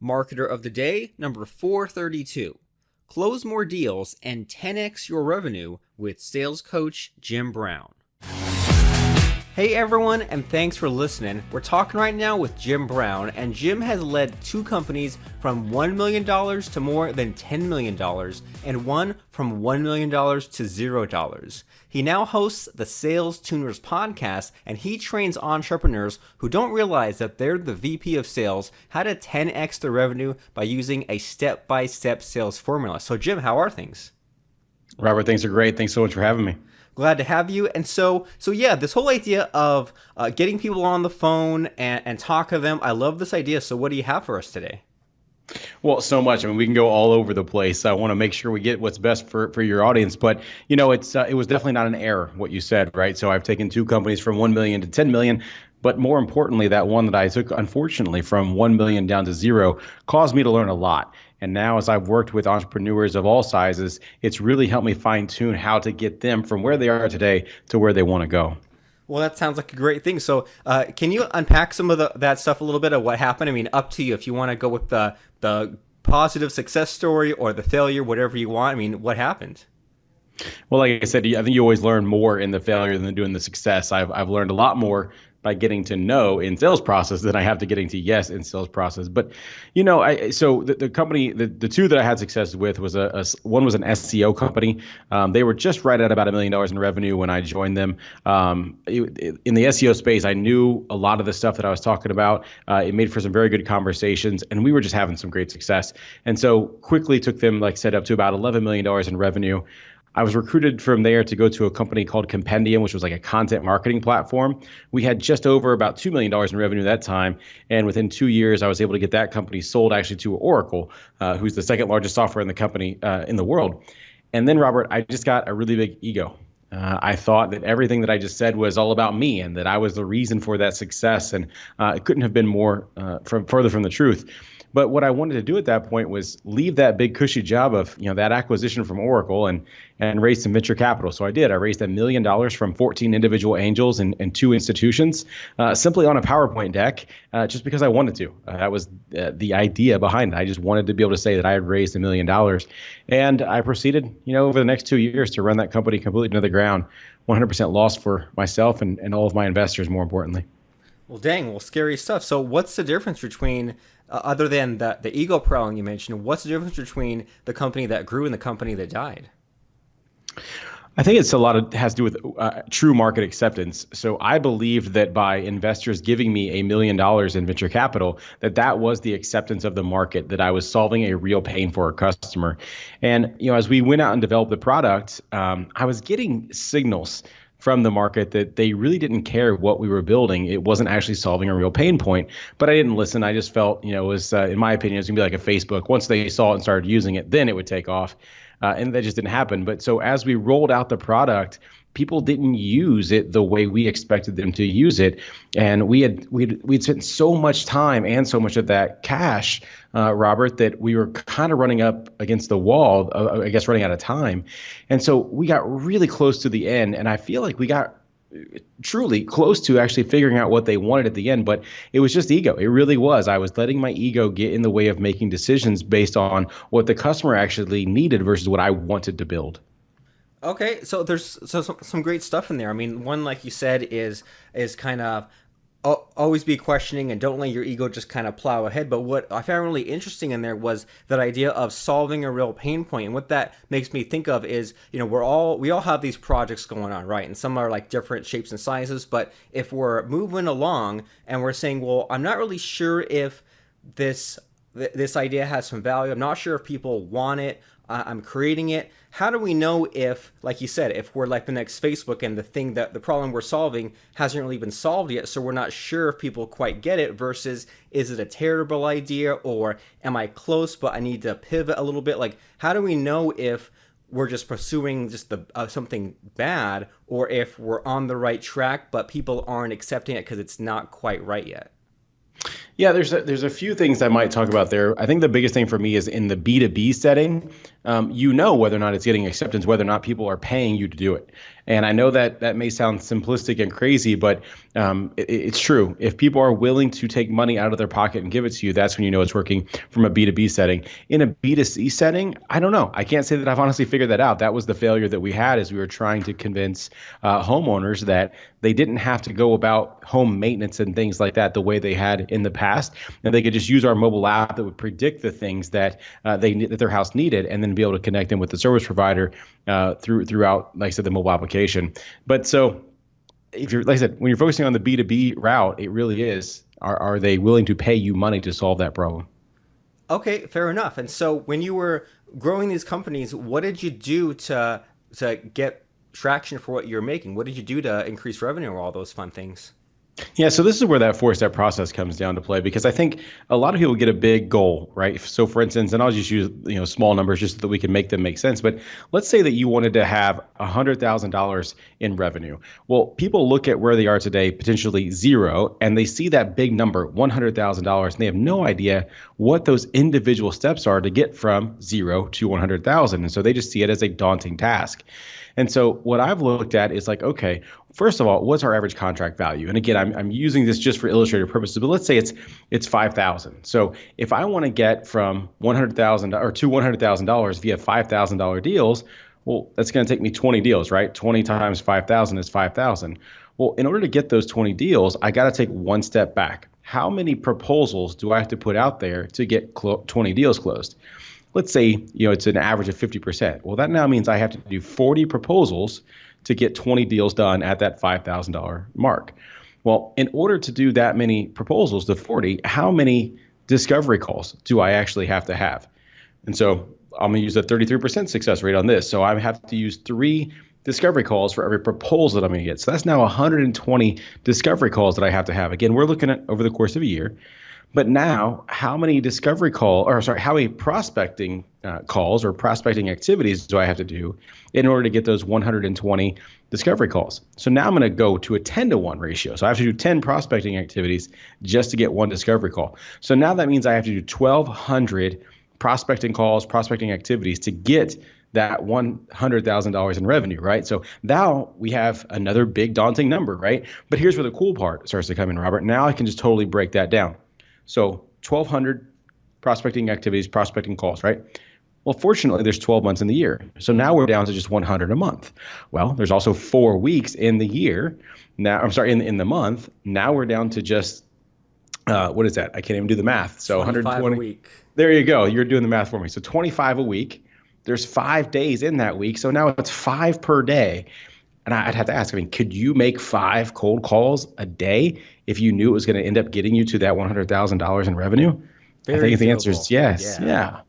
Marketer of the Day, number 432. Close more deals and 10x your revenue with sales coach Jim Brown. Hey everyone, and thanks for listening. We're talking right now with Jim Brown, and Jim has led two companies from $1 million to more than $10 million, and one from $1 million to $0. He now hosts the SalesTuners podcast, and he trains entrepreneurs who don't realize that they're the VP of sales how to 10x their revenue by using a step-by-step sales formula. So Jim, how are things? Robert, things are great. Thanks so much for having me. Glad to have you. And so yeah, this whole idea of getting people on the phone and talk to them, I love this idea. So what do you have for us today? Well, so much. I mean, we can go all over the place. I want to make sure we get what's best for your audience. But, it was definitely not an error, what you said, right? So I've taken two companies from 1 million to 10 million. But more importantly, that one that I took, unfortunately, from 1 million down to 0 caused me to learn a lot. And now as I've worked with entrepreneurs of all sizes, it's really helped me fine tune how to get them from where they are today to where they want to go. Well, that sounds like a great thing. So can you unpack some of that stuff a little bit of what happened? I mean, up to you if you want to go with the positive success story or the failure, whatever you want. I mean, what happened? Well, like I said, I think you always learn more in the failure than doing the success. I've learned a lot more by getting to no in sales process than I have to getting to yes in sales process. But, so the company, the two that I had success with was one was an SEO company. They were just right at about $1 million in revenue when I joined them. In the SEO space, I knew a lot of the stuff that I was talking about. It made for some very good conversations, and we were just having some great success. And so quickly took them, like I said, up to about $11 million in revenue. I was recruited from there to go to a company called Compendium, which was like a content marketing platform. We had just over about $2 million in revenue that time. And within 2 years, I was able to get that company sold actually to Oracle, who's the second largest software in the company in the world. And then, Robert, I just got a really big ego. I thought that everything that I just said was all about me and that I was the reason for that success. And it couldn't have been more further from the truth. But what I wanted to do at that point was leave that big cushy job of that acquisition from Oracle and raise some venture capital. So I did. I raised $1 million from 14 individual angels and two institutions, simply on a PowerPoint deck, just because I wanted to. That was the idea behind it. I just wanted to be able to say that I had raised $1 million, and I proceeded, over the next 2 years to run that company completely to the ground, 100% loss for myself and all of my investors, more importantly. Well, dang, well, scary stuff. So what's the difference between, other than the ego problem you mentioned, what's the difference between the company that grew and the company that died? I think it has to do with true market acceptance. So I believed that by investors giving me $1 million in venture capital, that was the acceptance of the market, that I was solving a real pain for a customer. And, as we went out and developed the product, I was getting signals from the market that they really didn't care what we were building. It wasn't actually solving a real pain point. But I didn't listen. I just felt, it was, in my opinion, it was going to be like a Facebook. Once they saw it and started using it, then it would take off. And that just didn't happen. But so as we rolled out the product, people didn't use it the way we expected them to use it. And we'd spent so much time and so much of that cash, Robert, that we were kind of running up against the wall, I guess running out of time. And so we got really close to the end. And I feel like we got truly close to actually figuring out what they wanted at the end, but it was just ego. It really was. I was letting my ego get in the way of making decisions based on what the customer actually needed versus what I wanted to build. Okay, so there's some great stuff in there. I mean, one, like you said, is kind of always be questioning and don't let your ego just kind of plow ahead. But what I found really interesting in there was that idea of solving a real pain point. And what that makes me think of is, we all have these projects going on, right? And some are like different shapes and sizes. But if we're moving along and we're saying, well, I'm not really sure if this idea has some value. I'm not sure if people want it. I'm creating it. How do we know if, like you said, if we're like the next Facebook and the problem we're solving hasn't really been solved yet, so we're not sure if people quite get it, versus is it a terrible idea, or am I close but I need to pivot a little bit? Like, how do we know if we're just pursuing just something bad, or if we're on the right track but people aren't accepting it because it's not quite right yet? Yeah, there's a few things I might talk about there. I think the biggest thing for me is in the B2B setting, whether or not it's getting acceptance, whether or not people are paying you to do it. And I know that that may sound simplistic and crazy, but it's true. If people are willing to take money out of their pocket and give it to you, that's when you know it's working from a B2B setting. In a B2C setting, I don't know. I can't say that I've honestly figured that out. That was the failure that we had as we were trying to convince homeowners that they didn't have to go about home maintenance and things like that the way they had in the past, and they could just use our mobile app that would predict the things that that their house needed, and then be able to connect them with the service provider throughout, like I said, the mobile application. But so, if you're, like I said, when you're focusing on the B2B route, it really is, are they willing to pay you money to solve that problem? Okay, fair enough. And so when you were growing these companies, what did you do to get traction for what you're making? What did you do to increase revenue or all those fun things? Yeah, so this is where that four-step process comes down to play, because I think a lot of people get a big goal, right? So for instance, and I'll just use small numbers just so that we can make them make sense. But let's say that you wanted to have $100,000 in revenue. Well, people look at where they are today, potentially zero, and they see that big number, $100,000, and they have no idea what those individual steps are to get from zero to 100,000. And so they just see it as a daunting task. And so what I've looked at is like, okay, first of all, what's our average contract value? And again, I'm using this just for illustrative purposes, but let's say it's 5,000. So if I want to get from 100,000 or to $100,000 via $5,000 deals, well, that's going to take me 20 deals, right? 20 times 5,000 is 5,000. Well, in order to get those 20 deals, I got to take one step back. How many proposals do I have to put out there to get 20 deals closed? Let's say, it's an average of 50%. Well, that now means I have to do 40 proposals to get 20 deals done at that $5,000 mark. Well, in order to do that many proposals, the 40, how many discovery calls do I actually have to have? And so I'm going to use a 33% success rate on this. So I have to use 3 discovery calls for every proposal that I'm going to get. So that's now 120 discovery calls that I have to have. Again, we're looking at over the course of a year. But now, how many how many prospecting calls or prospecting activities do I have to do in order to get those 120 discovery calls? So now I'm going to go to a 10-to-1 ratio. So I have to do 10 prospecting activities just to get 1 discovery call. So now that means I have to do 1,200 prospecting calls, prospecting activities to get that $100,000 in revenue, right? So now we have another big daunting number, right? But here's where the cool part starts to come in, Robert. Now I can just totally break that down. So 1,200 prospecting activities, prospecting calls, right? Well, fortunately, there's 12 months in the year. So now we're down to just 100 a month. Well, there's also 4 weeks in the year. Now, I'm sorry, in the month. Now we're down to just, what is that? I can't even do the math. So 120 a week. There you go. You're doing the math for me. So 25 a week. There's 5 days in that week. So now it's 5 per day. And I'd have to ask, could you make 5 cold calls a day if you knew it was going to end up getting you to that $100,000 in revenue? I think the answer is yes. Yeah.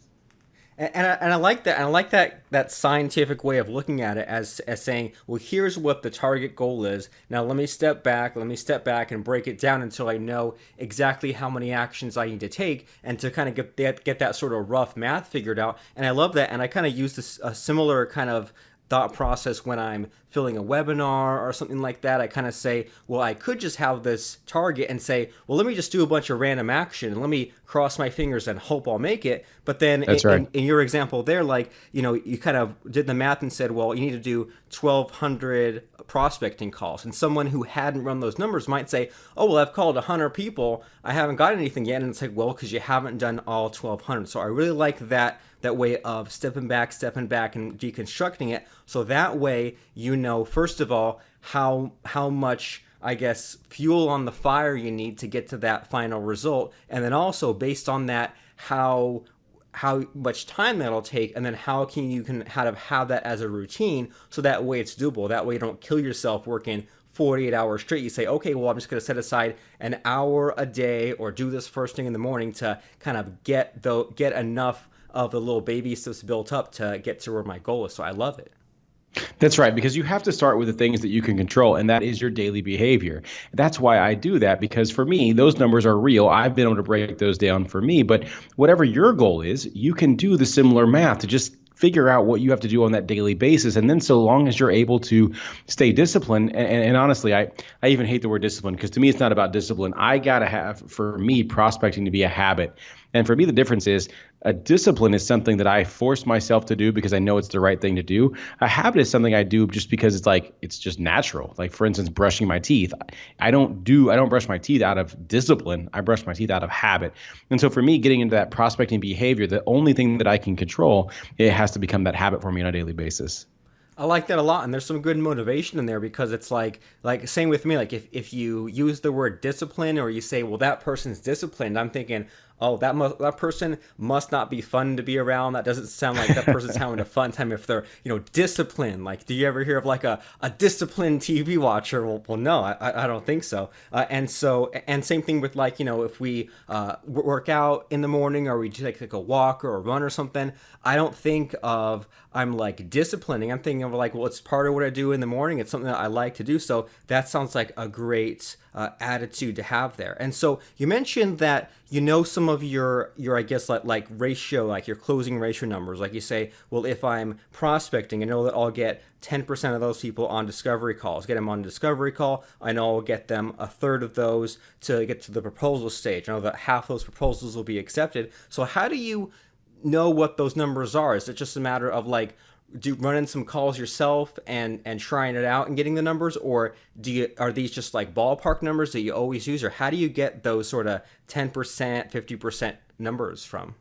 And I like that. And I like that scientific way of looking at it as saying, well, here's what the target goal is. Now let me step back and break it down until I know exactly how many actions I need to take, and to kind of get that sort of rough math figured out. And I love that. And I kind of use this a similar kind of thought process when I'm filling a webinar or something like that. I kind of say, well, I could just have this target and say, well, let me just do a bunch of random action and let me cross my fingers and hope I'll make it. But then in your example there, like, you kind of did the math and said, well, you need to do 1,200 prospecting calls. And someone who hadn't run those numbers might say, oh, well, I've called 100 people. I haven't got anything yet. And it's like, well, because you haven't done all 1,200. So I really like that way of stepping back and deconstructing it. So that way, first of all, how much, I guess, fuel on the fire you need to get to that final result. And then also based on that, how much time that'll take, and then how you can have that as a routine, so that way it's doable. That way you don't kill yourself working 48 hours straight. You say, okay, well, I'm just going to set aside an hour a day or do this first thing in the morning to kind of get enough of the little baby steps built up to get to where my goal is. So I love it. That's right, because you have to start with the things that you can control, and that is your daily behavior. That's why I do that, because for me, those numbers are real. I've been able to break those down for me, but whatever your goal is, you can do the similar math to just figure out what you have to do on that daily basis. And then so long as you're able to stay disciplined, and honestly, I even hate the word discipline, because to me, it's not about discipline. I got to have, for me, prospecting to be a habit. And for me, the difference is a discipline is something that I force myself to do because I know it's the right thing to do. A habit is something I do just because it's like it's just natural. Like for instance, brushing my teeth. I don't brush my teeth out of discipline. I brush my teeth out of habit. And so for me, getting into that prospecting behavior, the only thing that I can control, it has to become that habit for me on a daily basis. I like that a lot, and there's some good motivation in there because it's like same with me. Like if you use the word discipline or you say, well, that person's disciplined, I'm thinking, oh, that person must not be fun to be around. That doesn't sound like that person's having a fun time if they're disciplined. Like, do you ever hear of like a disciplined TV watcher? Well, no, I don't think so. And same thing with like if we work out in the morning or we take like a walk or a run or something. I don't think of I'm like disciplining. I'm thinking of like, well, it's part of what I do in the morning. It's something that I like to do. So that sounds like a great attitude to have there. And so you mentioned that some of your I guess like ratio, like your closing ratio numbers. Like you say, well, if I'm prospecting, I know that I'll get 10% of those people on discovery calls. Get them on discovery call. I know I'll get them a third of those to get to the proposal stage. I know that half those proposals will be accepted. So how do you know what those numbers are? Is it just a matter of like running some calls yourself and trying it out and getting the numbers, or are these just like ballpark numbers that you always use, or how do you get those sort of 10%, 50% numbers from?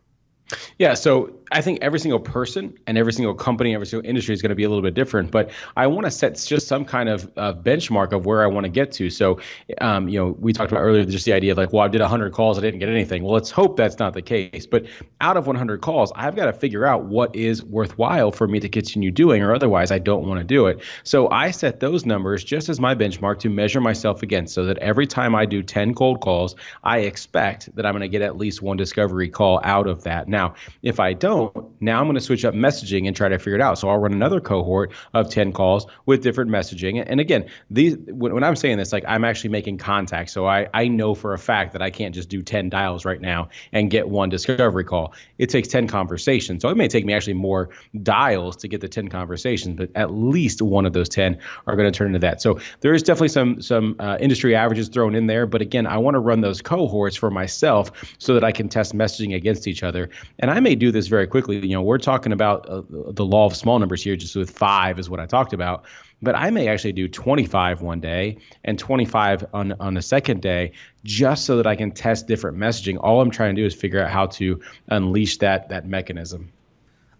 Yeah, so I think every single person and every single company, every single industry is going to be a little bit different, but I want to set just some kind of benchmark of where I want to get to. So, we talked about earlier just the idea of like, well, I did 100 calls, I didn't get anything. Well, let's hope that's not the case. But out of 100 calls, I've got to figure out what is worthwhile for me to continue doing, or otherwise I don't want to do it. So I set those numbers just as my benchmark to measure myself against, so that every time I do 10 cold calls, I expect that I'm going to get at least one discovery call out of that. Now, if I don't, now I'm going to switch up messaging and try to figure it out. So I'll run another cohort of 10 calls with different messaging. And again, when I'm saying this, like I'm actually making contact. So I know for a fact that I can't just do 10 dials right now and get one discovery call. It takes 10 conversations. So it may take me actually more dials to get the 10 conversations, but at least one of those 10 are going to turn into that. So there is definitely some industry averages thrown in there. But again, I want to run those cohorts for myself so that I can test messaging against each other. And I may do this very quickly. We're talking about the law of small numbers here, just with 5 is what I talked about. But I may actually do 25 one day and 25 on the second day, just so that I can test different messaging. All I'm trying to do is figure out how to unleash that mechanism.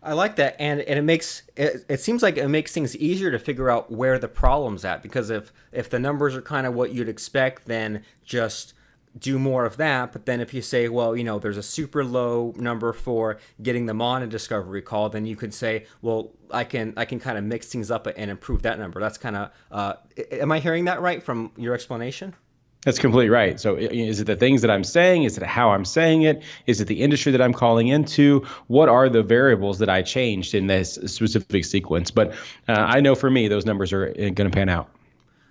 I like that, and it seems like it makes things easier to figure out where the problem's at, because if the numbers are kind of what you'd expect, then just do more of that. But then if you say, well, there's a super low number for getting them on a discovery call, then you could say, well, I can kind of mix things up and improve that number. That's kind of am I hearing that right from your explanation? That's completely right. So is it the things that I'm saying? Is it how I'm saying it? Is it the industry that I'm calling into? What are the variables that I changed in this specific sequence? But I know for me, those numbers are going to pan out.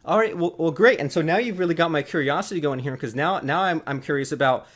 All right, well, great. And so now you've really got my curiosity going here, because now I'm curious about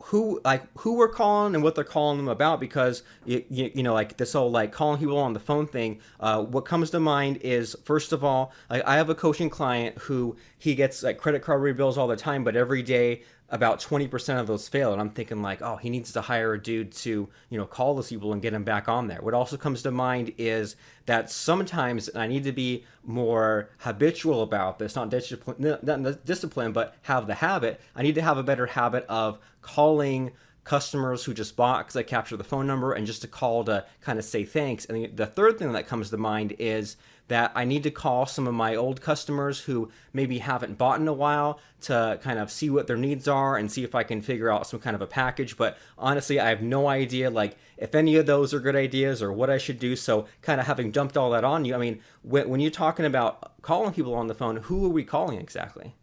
who we're calling and what they're calling them about, because like this whole like calling people on the phone thing. What comes to mind is, first of all, like I have a coaching client who he gets like credit card rebills all the time, but every day about 20% of those fail. And I'm thinking like, oh, he needs to hire a dude to, call those people and get him back on there. What also comes to mind is that sometimes I need to be more habitual about this, not discipline, but have the habit. I need to have a better habit of calling customers who just bought, because I capture the phone number, and just to call to kind of say thanks. And the third thing that comes to mind is that I need to call some of my old customers who maybe haven't bought in a while to kind of see what their needs are and see if I can figure out some kind of a package. But honestly, I have no idea like if any of those are good ideas or what I should do. So kind of having dumped all that on you, I mean, when you're talking about calling people on the phone, who are we calling exactly?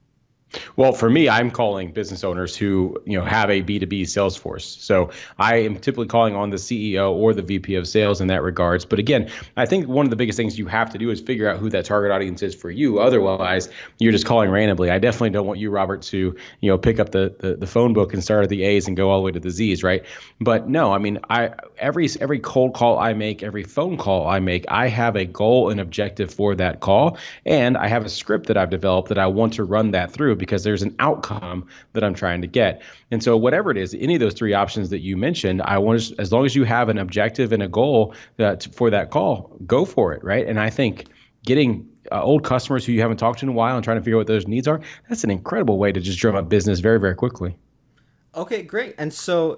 Well, for me, I'm calling business owners who, have a B2B sales force. So I am typically calling on the CEO or the VP of sales in that regards. But again, I think one of the biggest things you have to do is figure out who that target audience is for you. Otherwise, you're just calling randomly. I definitely don't want you, Robert, to, pick up the phone book and start at the A's and go all the way to the Z's, right? But no, I mean, every cold call I make, every phone call I make, I have a goal and objective for that call. And I have a script that I've developed that I want to run that through, because there's an outcome that I'm trying to get. And so whatever it is, any of those three options that you mentioned, I want to, as long as you have an objective and a goal for that call, go for it, right? And I think getting old customers who you haven't talked to in a while and trying to figure out what those needs are, that's an incredible way to just drum up business very, very quickly. Okay, great. And so,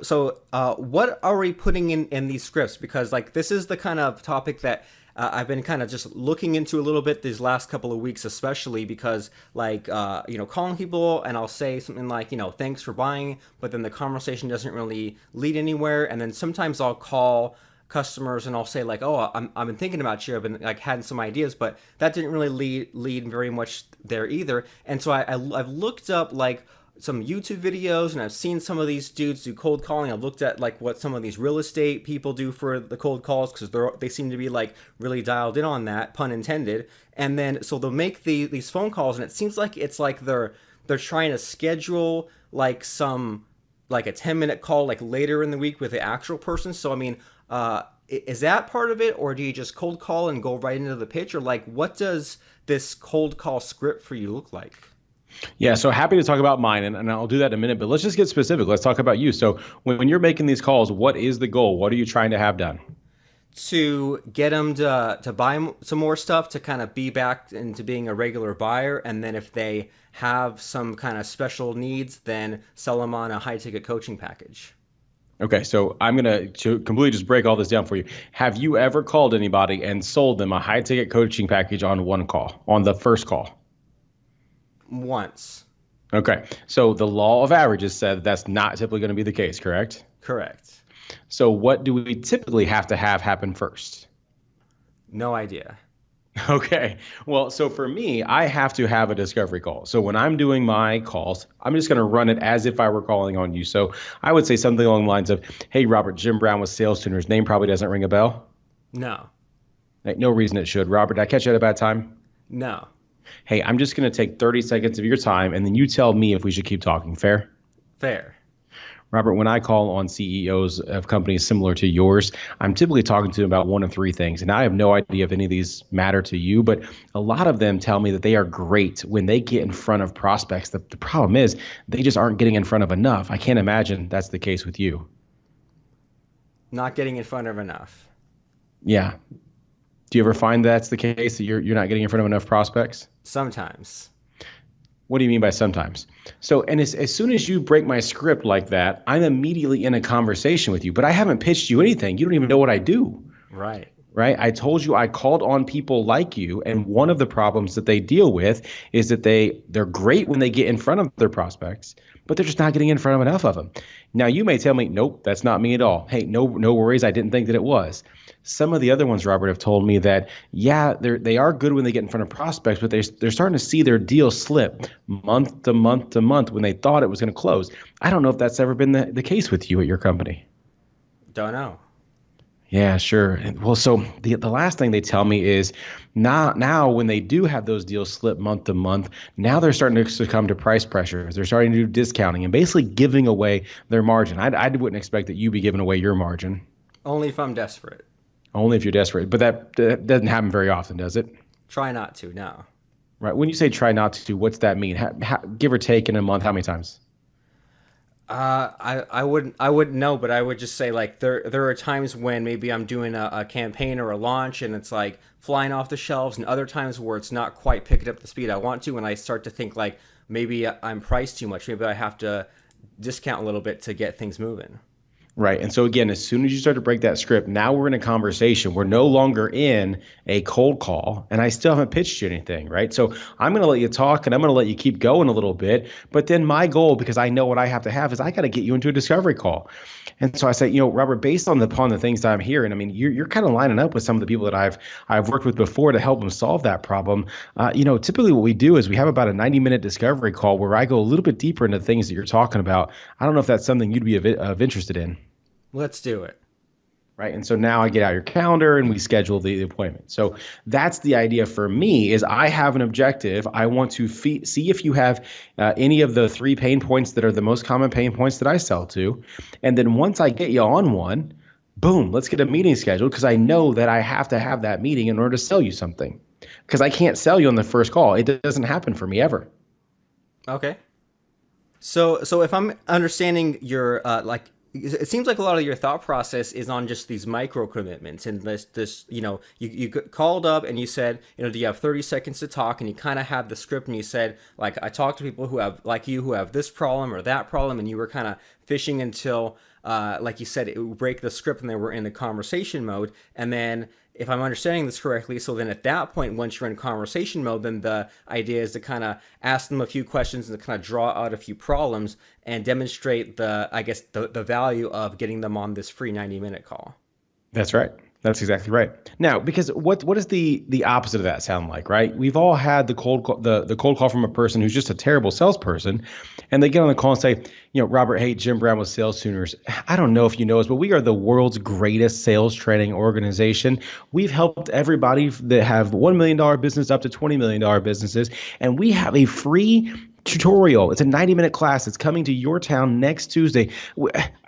what are we putting in these scripts? Because like this is the kind of topic that I've been kind of just looking into a little bit these last couple of weeks, especially because like calling people and I'll say something like thanks for buying, but then the conversation doesn't really lead anywhere. And then sometimes I'll call customers and I'll say like, oh, I've been thinking about you. I've been like had some ideas, but that didn't really lead very much there either. And so I've looked up like some YouTube videos and I've seen some of these dudes do cold calling. I've looked at like what some of these real estate people do for the cold calls because they seem to be like really dialed in on that, pun intended. And then so they'll make these phone calls and it seems like it's like they're trying to schedule like some like a 10-minute call like later in the week with the actual person. So I mean, is that part of it, or do you just cold call and go right into the pitch, or like what does this cold call script for you look like? Yeah, so happy to talk about mine, and I'll do that in a minute, but let's just get specific. Let's talk about you. So when you're making these calls, what is the goal? What are you trying to have done? To get them to buy some more stuff, to kind of be back into being a regular buyer, and then if they have some kind of special needs, then sell them on a high ticket coaching package. Okay, so I'm going to completely just break all this down for you. Have you ever called anybody and sold them a high ticket coaching package on one call, on the first call? Once. Okay, so the law of averages said that's not typically going to be the case, correct? Correct. So what do we typically have to have happen first? No idea. Okay, well, so for me, I have to have a discovery call. So when I'm doing my calls, I'm just going to run it as if I were calling on you. So I would say something along the lines of, hey, Robert, Jim Brown with SalesTuners. Name probably doesn't ring a bell. No. Like, no reason it should. Robert, did I catch you at a bad time? No. Hey, I'm just going to take 30 seconds of your time, and then you tell me if we should keep talking. Fair? Fair. Robert, when I call on CEOs of companies similar to yours, I'm typically talking to them about one of three things. And I have no idea if any of these matter to you, but a lot of them tell me that they are great when they get in front of prospects. The problem is they just aren't getting in front of enough. I can't imagine that's the case with you. Not getting in front of enough. Yeah. Do you ever find that's the case, that you're not getting in front of enough prospects? Sometimes. What do you mean by sometimes? So, and as soon as you break my script like that, I'm immediately in a conversation with you, but I haven't pitched you anything. You don't even know what I do. Right. Right? I told you I called on people like you, and one of the problems that they deal with is that they're great when they get in front of their prospects, but they're just not getting in front of enough of them. Now, you may tell me, nope, that's not me at all. Hey, no worries. I didn't think that it was. Some of the other ones, Robert, have told me that, yeah, they are good when they get in front of prospects, but they're starting to see their deal slip month to month to month when they thought it was going to close. I don't know if that's ever been the case with you at your company. Don't know. Yeah, sure. Well, so the last thing they tell me is now when they do have those deals slip month to month, now they're starting to succumb to price pressures. They're starting to do discounting and basically giving away their margin. I wouldn't expect that you'd be giving away your margin. Only if I'm desperate. Only if you're desperate. But that doesn't happen very often, does it? Try not to, no. Right. When you say try not to, what's that mean? Give or take in a month, how many times? I wouldn't know, but I would just say like there are times when maybe I'm doing a campaign or a launch and it's like flying off the shelves, and other times where it's not quite picking up the speed I want to, and I start to think like maybe I'm priced too much, maybe I have to discount a little bit to get things moving. Right. And so again, as soon as you start to break that script, now we're in a conversation. We're no longer in a cold call, and I still haven't pitched you anything, right? So I'm going to let you talk, and I'm going to let you keep going a little bit. But then my goal, because I know what I have to have, is I got to get you into a discovery call. And so I say, Robert, based upon the things that I'm hearing, I mean, you're kind of lining up with some of the people that I've worked with before to help them solve that problem. Typically what we do is we have about a 90-minute discovery call where I go a little bit deeper into things that you're talking about. I don't know if that's something you'd be of interested in. Let's do it. Right. And so now I get out your calendar and we schedule the appointment. So that's the idea for me, is I have an objective. I want to see if you have any of the three pain points that are the most common pain points that I sell to. And then once I get you on one, boom, let's get a meeting scheduled, because I know that I have to have that meeting in order to sell you something, because I can't sell you on the first call. It doesn't happen for me ever. Okay. So if I'm understanding your like, it seems like a lot of your thought process is on just these micro commitments and this you called up and you said, do you have 30 seconds to talk, and you kind of had the script and you said, like, I talked to people who have, like, you, who have this problem or that problem, and you were kind of fishing until like you said, it would break the script and they were in the conversation mode. And then, if I'm understanding this correctly, so then at that point, once you're in conversation mode, then the idea is to kind of ask them a few questions and to kind of draw out a few problems and demonstrate I guess, the value of getting them on this free 90-minute call. That's right. That's exactly right. Now, because what does the opposite of that sound like, right? We've all had the cold call, the cold call from a person who's just a terrible salesperson, and they get on the call and say, Robert, hey, Jim Brown with SalesTuners. I don't know if you know us, but we are the world's greatest sales training organization. We've helped everybody that have $1 million business up to $20 million businesses, and we have a free tutorial. It's a 90-minute class. It's coming to your town next Tuesday.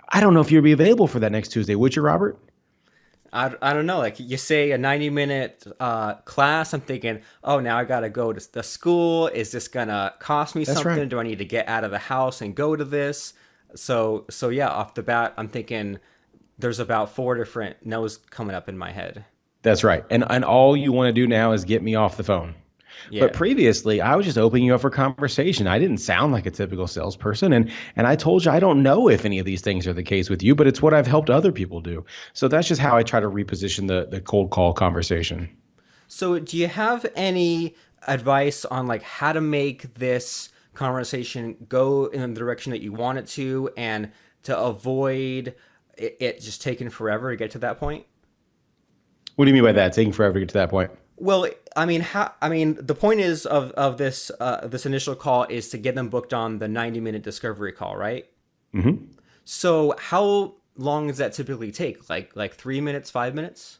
I don't know if you'd be available for that next Tuesday, would you, Robert? I don't know. Like, you say a 90-minute class, I'm thinking, oh, now I got to go to the school. Is this going to cost me That's something? right. Do I need to get out of the house and go to this? So yeah, off the bat, I'm thinking there's about four different no's coming up in my head. That's right. And all you want to do now is get me off the phone. But Yeah. previously, I was just opening you up for conversation. I didn't sound like a typical salesperson. And I told you I don't know if any of these things are the case with you, but it's what I've helped other people do. So that's just how I try to reposition the cold call conversation. So do you have any advice on, like, how to make this conversation go in the direction that you want it to, and to avoid it just taking forever to get to that point? What do you mean by that? Taking forever to get to that point? Well, the point is of this this initial call is to get them booked on the 90-minute discovery call, right? hmm So how long does that typically take? Like 3 minutes, 5 minutes?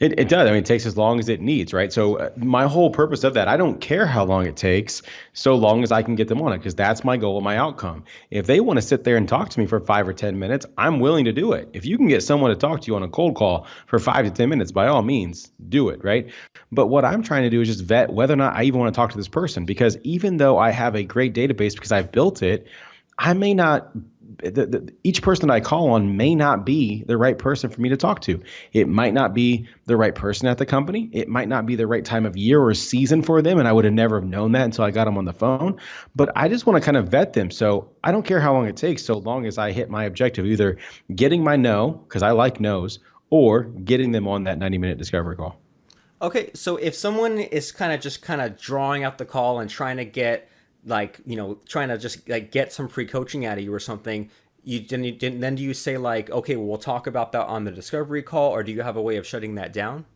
It does. I mean, it takes as long as it needs, right? So my whole purpose of that, I don't care how long it takes, so long as I can get them on it, because that's my goal and my outcome. If they want to sit there and talk to me for 5 or 10 minutes, I'm willing to do it. If you can get someone to talk to you on a cold call for 5 to 10 minutes, by all means, do it, right? But what I'm trying to do is just vet whether or not I even want to talk to this person, because even though I have a great database because I've built it, I may not. Each person that I call on may not be the right person for me to talk to. It might not be the right person at the company. It might not be the right time of year or season for them. And I would have never have known that until I got them on the phone. But I just want to kind of vet them. So I don't care how long it takes, so long as I hit my objective, either getting my no, because I like no's, or getting them on that 90-minute discovery call. Okay, so if someone is kind of drawing out the call and trying to get, like, trying to just, like, get some free coaching out of you or something, then do you say, like, okay, well, we'll talk about that on the discovery call, or do you have a way of shutting that down?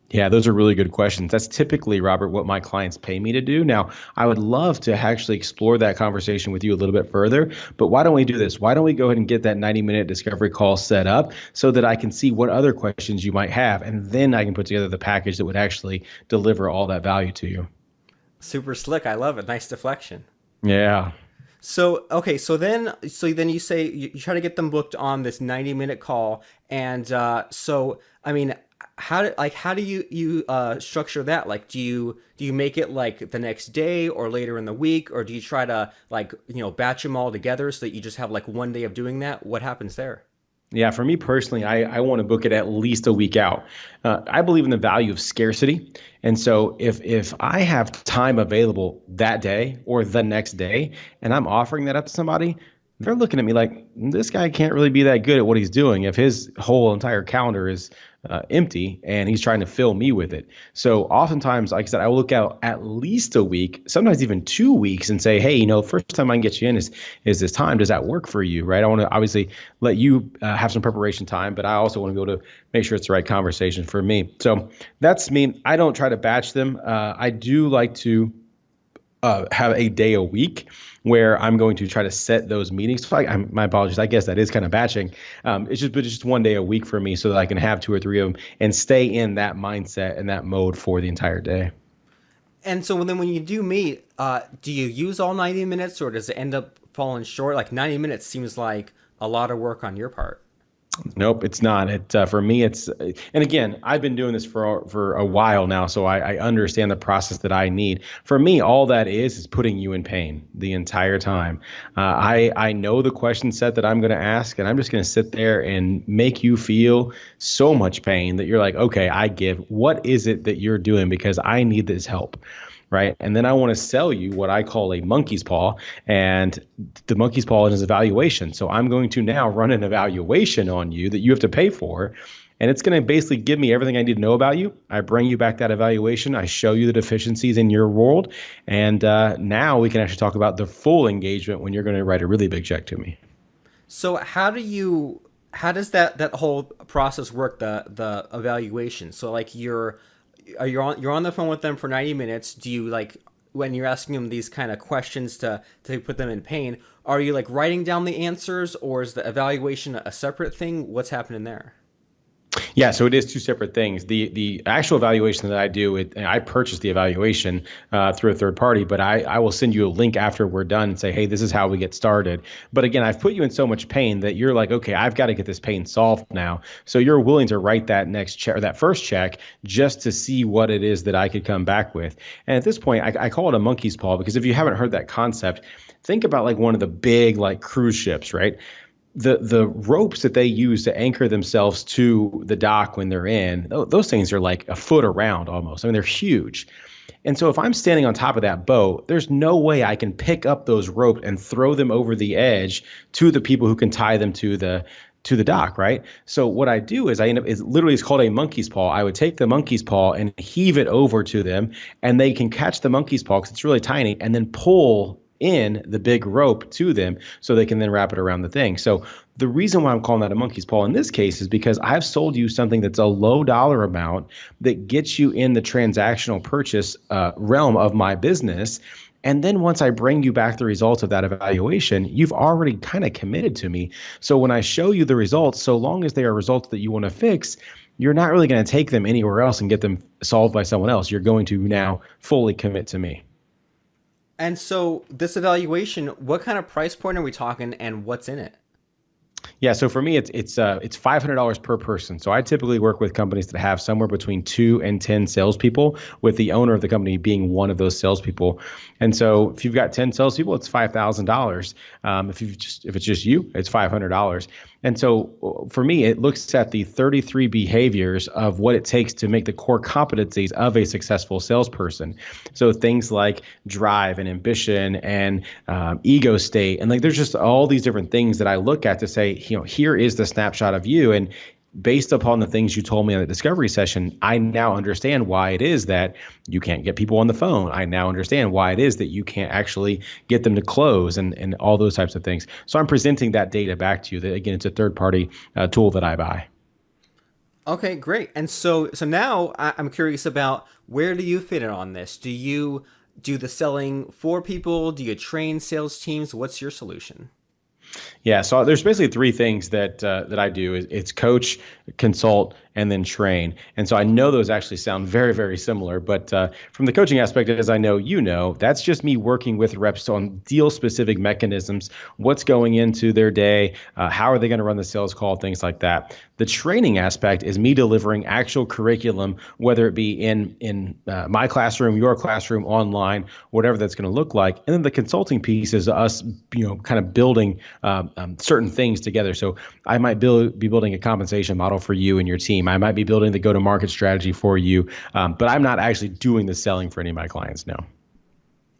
Yeah, those are really good questions. That's typically, Robert, what my clients pay me to do. Now, I would love to actually explore that conversation with you a little bit further, but why don't we do this? Why don't we go ahead and get that 90-minute discovery call set up so that I can see what other questions you might have, and then I can put together the package that would actually deliver all that value to you. Super slick. I love it. Nice deflection. Yeah. So okay, so then you say you try to get them booked on this 90-minute call, and so I mean, how do you structure that? Like, do you make it like the next day or later in the week, or do you try to, like, batch them all together so that you just have like one day of doing that? What happens there? Yeah, for me personally, I want to book it at least a week out. I believe in the value of scarcity. And so if I have time available that day or the next day, and I'm offering that up to somebody, they're looking at me like, this guy can't really be that good at what he's doing if his whole entire calendar is empty and he's trying to fill me with it. So oftentimes, like I said, I will look out at least a week, sometimes even 2 weeks, and say, hey, first time I can get you in is this time. Does that work for you? Right? I want to obviously let you have some preparation time, but I also want to be able to make sure it's the right conversation for me. So that's me. I don't try to batch them. I do like to have a day a week where I'm going to try to set those meetings. So my apologies. I guess that is kind of batching. It's just one day a week for me so that I can have two or three of them and stay in that mindset and that mode for the entire day. And so then when you do meet, do you use all 90 minutes, or does it end up falling short? Like, 90 minutes seems like a lot of work on your part. Nope, it's not. It for me, and again, I've been doing this for a while now, so I understand the process that I need. For me, all that is putting you in pain the entire time. I know the question set that I'm going to ask, and I'm just going to sit there and make you feel so much pain that you're like, okay, I give. What is it that you're doing? Because I need this help. Right. And then I want to sell you what I call a monkey's paw. And the monkey's paw is evaluation. So I'm going to now run an evaluation on you that you have to pay for. And it's going to basically give me everything I need to know about you. I bring you back that evaluation. I show you the deficiencies in your world. And now we can actually talk about the full engagement when you're going to write a really big check to me. So how does that whole process work? The evaluation. So like you're on the phone with them for 90 minutes. Do you like when you're asking them these kind of questions to put them in pain? Are you like writing down the answers, or is the evaluation a separate thing? What's happening there? Yeah, so it is two separate things. The actual evaluation that I do, I purchase the evaluation through a third party, but I will send you a link after we're done and say, hey, this is how we get started. But again, I've put you in so much pain that you're like, okay, I've got to get this pain solved now. So you're willing to write that next check or that first check just to see what it is that I could come back with. And at this point, I call it a monkey's paw because if you haven't heard that concept, think about like one of the big like cruise ships, right? The ropes that they use to anchor themselves to the dock when they're in, those things are like a foot around almost. I mean, they're huge. And so if I'm standing on top of that boat, there's no way I can pick up those ropes and throw them over the edge to the people who can tie them to the dock, right? So what I do is I end up is literally it's called a monkey's paw. I would take the monkey's paw and heave it over to them, and they can catch the monkey's paw because it's really tiny, and then pull in the big rope to them so they can then wrap it around the thing. So the reason why I'm calling that a monkey's paw in this case is because I've sold you something that's a low dollar amount that gets you in the transactional purchase realm of my business. And then once I bring you back the results of that evaluation, you've already kind of committed to me. So when I show you the results, so long as they are results that you want to fix, you're not really going to take them anywhere else and get them solved by someone else. You're going to now fully commit to me. And so this evaluation, what kind of price point are we talking, and what's in it? Yeah, so for me, it's $500 per person. So I typically work with companies that have somewhere between 2 and 10 salespeople, with the owner of the company being one of those salespeople. And so if you've got 10 salespeople, it's $5,000. If it's just you, it's $500. And so for me, it looks at the 33 behaviors of what it takes to make the core competencies of a successful salesperson. So things like drive and ambition and ego state. And like there's just all these different things that I look at to say, here is the snapshot of you. And based upon the things you told me on the discovery session, I now understand why it is that you can't get people on the phone. I now understand why it is that you can't actually get them to close and all those types of things. So I'm presenting that data back to you. That again, it's a third party tool that I buy. Okay, great. And so now I'm curious about, where do you fit in on this? Do you do the selling for people? Do you train sales teams? What's your solution? Yeah, so there's basically three things that I do. It's coach, consult, and then train. And so I know those actually sound very, very similar. But from the coaching aspect, as I know you know, that's just me working with reps on deal-specific mechanisms, what's going into their day, how are they going to run the sales call, things like that. The training aspect is me delivering actual curriculum, whether it be in my classroom, your classroom, online, whatever that's going to look like. And then the consulting piece is us, kind of building certain things together. So I might be building a compensation model for you and your team. I might be building the go-to-market strategy for you, but I'm not actually doing the selling for any of my clients now.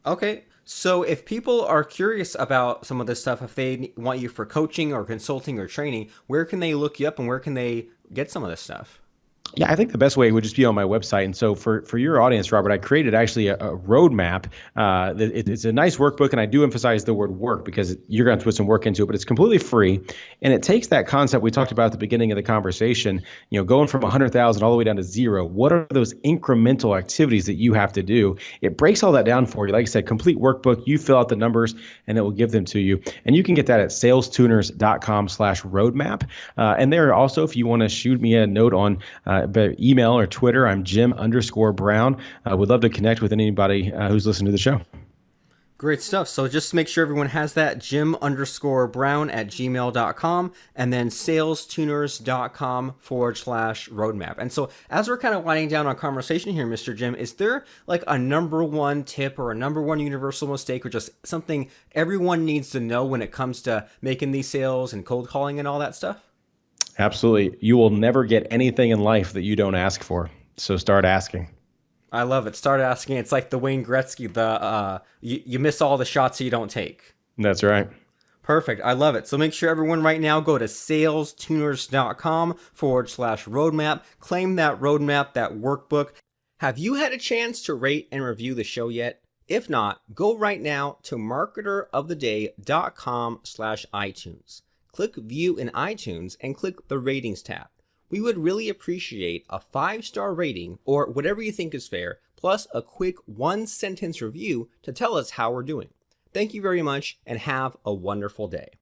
Okay. So if people are curious about some of this stuff, if they want you for coaching or consulting or training, where can they look you up, and where can they get some of this stuff? Yeah, I think the best way would just be on my website. And so for your audience, Robert, I created actually a roadmap. It's a nice workbook, and I do emphasize the word work because you're going to put some work into it, but it's completely free. And it takes that concept we talked about at the beginning of the conversation, going from 100,000 all the way down to zero. What are those incremental activities that you have to do? It breaks all that down for you. Like I said, complete workbook. You fill out the numbers, and it will give them to you. And you can get that at salestuners.com/roadmap. And there also, if you want to shoot me a note on by email or Twitter, I'm Jim_Brown. I would love to connect with anybody who's listening to the show. Great stuff. So just make sure everyone has that, jim_brown@gmail.com, and then salestuners.com/roadmap. And so as we're kind of winding down our conversation here, Mr. Jim, is there like a number one tip or a number one universal mistake or just something everyone needs to know when it comes to making these sales and cold calling and all that stuff? Absolutely. You will never get anything in life that you don't ask for. So start asking. I love it. Start asking. It's like the Wayne Gretzky, you miss all the shots you don't take. That's right. Perfect. I love it. So make sure everyone right now go to salestuners.com/roadmap. Claim that roadmap, that workbook. Have you had a chance to rate and review the show yet? If not, go right now to marketeroftheday.com/iTunes. Click view in iTunes and click the ratings tab. We would really appreciate a 5-star rating or whatever you think is fair, plus a quick 1-sentence review to tell us how we're doing. Thank you very much and have a wonderful day.